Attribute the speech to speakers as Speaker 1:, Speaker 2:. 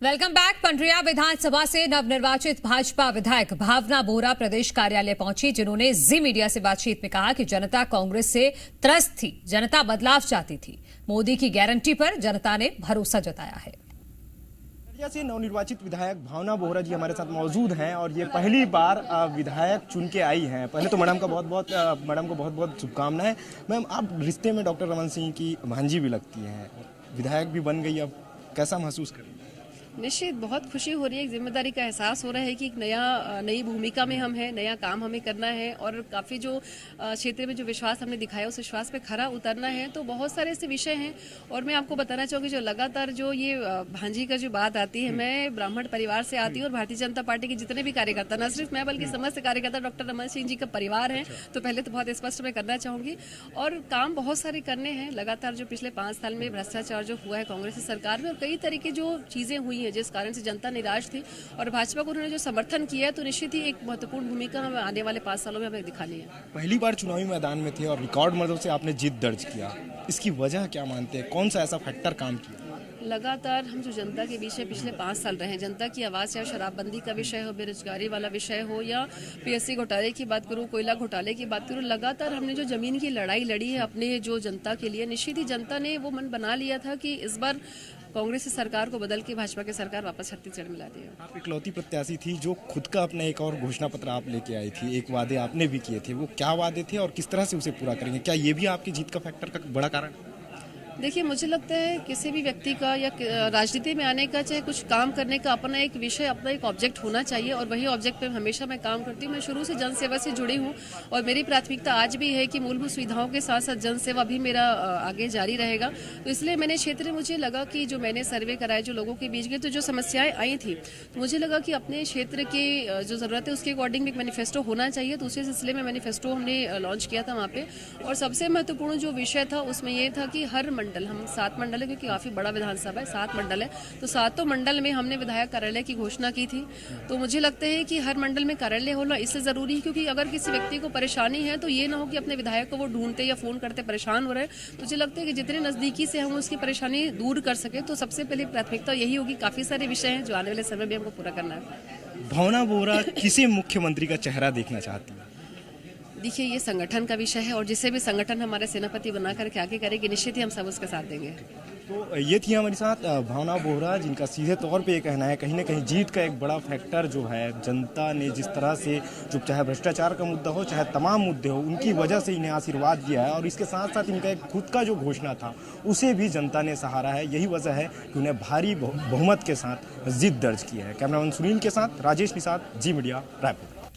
Speaker 1: Welcome back. Pandariya विधानसभा से नवनिर्वाचित भाजपा विधायक भावना बोहरा प्रदेश कार्यालय पहुंची, जिन्होंने जी मीडिया से बातचीत में कहा कि जनता कांग्रेस से त्रस्त थी, जनता बदलाव चाहती थी। मोदी की गारंटी पर जनता ने भरोसा जताया है।
Speaker 2: पंडरिया से नवनिर्वाचित विधायक भावना बोहरा जी हमारे साथ मौजूद हैं और ये पहली बार विधायक चुन के आई हैं। पहले तो मैडम को बहुत बहुत शुभकामनाएं। मैम, आप रिश्ते में डॉक्टर रमन सिंह की भांजी भी लगती हैं, विधायक भी बन गई, अब कैसा महसूस कर रही हैं?
Speaker 3: निश्चित बहुत खुशी हो रही है। एक जिम्मेदारी का एहसास हो रहा है कि एक नई भूमिका में हम हैं, नया काम हमें करना है और काफ़ी जो क्षेत्र में जो विश्वास हमने दिखाया उस विश्वास पे खरा उतरना है। तो बहुत सारे ऐसे विषय हैं और मैं आपको बताना चाहूँगी, जो लगातार जो ये भांजी का जो बात आती है, मैं ब्राह्मण परिवार से आती हूँ और भारतीय जनता पार्टी के जितने भी कार्यकर्ता, न सिर्फ मैं बल्कि समस्त कार्यकर्ता डॉक्टर रमन सिंह जी का परिवार है। तो पहले तो बहुत स्पष्ट मैं करना चाहूँगी और काम बहुत सारे करने हैं। लगातार जो पिछले 5 साल में भ्रष्टाचार जो हुआ है कांग्रेस सरकार में और कई तरह की जो चीज़ें हुई जिस कारण से जनता निराश थी और भाजपा को उन्होंने जो समर्थन किया है, तो निश्चित ही एक महत्वपूर्ण भूमिका हमें आने वाले 5 सालों में हमें दिखानी है।
Speaker 2: पहली बार चुनावी मैदान में थे और रिकॉर्ड मतलब से आपने जीत दर्ज किया, इसकी वजह क्या मानते हैं? कौन सा ऐसा फैक्टर काम किया?
Speaker 3: लगातार हम जो जनता के बीच में पिछले 5 साल रहे, जनता की आवाज़, चाहे शराबबंदी का विषय हो, बेरोजगारी वाला विषय हो या पीएससी घोटाले की बात करूँ, कोयला घोटाले की बात करूँ, लगातार हमने जो जमीन की लड़ाई लड़ी है अपने जो जनता के लिए, निश्चित ही जनता ने वो मन बना लिया था कि इस बार कांग्रेस सरकार को बदल के भाजपा की सरकार वापस छत्तीसगढ़ में ला दी है।
Speaker 2: आप इकलौती प्रत्याशी थी जो खुद का अपना एक और घोषणा पत्र आप लेके आई थी, एक वादे आपने भी किए थे, वो क्या वादे थे और किस तरह से उसे पूरा करेंगे? क्या ये भी आपकी जीत का फैक्टर का बड़ा कारण?
Speaker 3: देखिए, मुझे लगता है किसी भी व्यक्ति का या राजनीति में आने का, चाहे कुछ काम करने का अपना एक विषय, अपना एक ऑब्जेक्ट होना चाहिए और वही ऑब्जेक्ट पे हमेशा मैं काम करती हूँ। मैं शुरू से जनसेवा से जुड़ी हूँ और मेरी प्राथमिकता आज भी है कि मूलभूत सुविधाओं के साथ साथ जनसेवा भी मेरा आगे जारी रहेगा। तो इसलिए मैंने क्षेत्र में मुझे लगा कि जो मैंने सर्वे कराए, जो लोगों के बीच गए, तो जो समस्याएं आई थी, तो मुझे लगा कि अपने क्षेत्र की जो ज़रूरत है उसके अकॉर्डिंग एक मैनिफेस्टो होना चाहिए। तो उसी सिलसिले में मैनिफेस्टो हमने लॉन्च किया था वहाँ पे और सबसे महत्वपूर्ण जो विषय था उसमें ये था कि हर मंडल, हम 7 मंडल है क्योंकि काफ़ी बड़ा विधानसभा है, 7 मंडल है, तो 7 मंडल में हमने विधायक कार्यालय की घोषणा की थी। तो मुझे लगता है कि हर मंडल में कार्यालय होना इससे ज़रूरी है क्योंकि अगर किसी व्यक्ति को परेशानी है तो ये ना हो कि अपने विधायक को वो ढूंढते या फ़ोन करते परेशान हो रहे हैं। तो मुझे लगता है कि जितने नज़दीकी से हम उसकी परेशानी दूर कर सकें, तो सबसे पहले प्राथमिकता यही होगी। काफ़ी सारे विषय हैं जो आने वाले समय में हमको पूरा करना है।
Speaker 2: भावना बोहरा किसे मुख्यमंत्री का चेहरा देखना चाहती है?
Speaker 3: देखिए, ये संगठन का विषय है और जिसे भी संगठन हमारे सेनापति बना करके आगे करेगी, निश्चित ही हम सब उसके साथ देंगे।
Speaker 2: तो ये थी हमारे साथ भावना बोहरा, जिनका सीधे तौर पे ये कहना है कहीं ना कहीं जीत का एक बड़ा फैक्टर जो है, जनता ने जिस तरह से, जो चाहे भ्रष्टाचार का मुद्दा हो चाहे तमाम मुद्दे हो, उनकी वजह से इन्हें आशीर्वाद दिया है और इसके साथ साथ इनका एक खुद का जो घोषणा था उसे भी जनता ने सहारा है। यही वजह है कि उन्हें भारी बहुमत के साथ जीत दर्ज की है। कैमरामैन सुनील के साथ राजेश निषाद, जी मीडिया, रायपुर।